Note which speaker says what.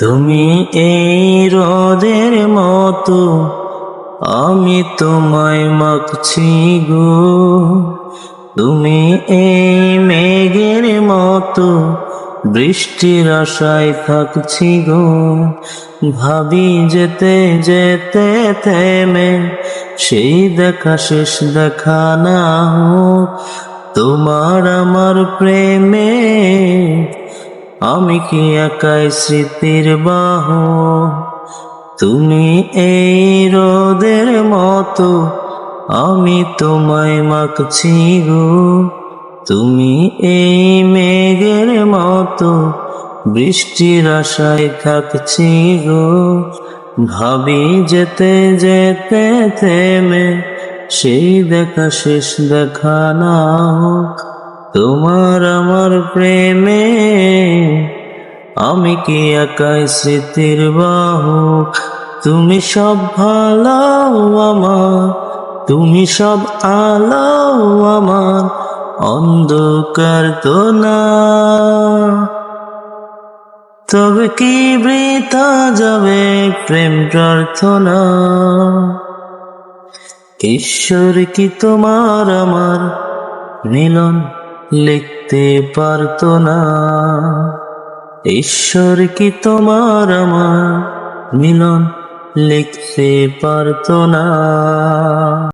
Speaker 1: তুমি এই রোদের মতো, আমি তোমায় মাখছি গো। তুমি এই মেঘের মতো, বৃষ্টির আশায় থাকছি গো। ভাবি যেতে যেতে থেমে, সেই দেখা শেষ দেখা না হোক তোমার আমার প্রেমে। আমি কি একাই স্মৃতির বাহক? তুমি এই রোদের মতো, আমি তোমায় মাখছি গো। তুমি এই মেঘের মতো, বৃষ্টির আশায় থাকছি গো। ভাবি যেতে যেতে থেমে, সেই দেখা শেষ দেখা না হোক তোমার আমার প্রেমে। আমি কি একাই স্মৃতির বাহক? তুমি সব ভালো আমার, তুমি সব আলো আমার, অন্ধকার তো না। তবে কি বৃথা যাবে প্রেম প্রার্থনা? ঈশ্বর কি তোমার আমার মিলন লিখতে পারতো না? ঈশ্বর কি তোমার আমার মিলন লিখতে পারতো না?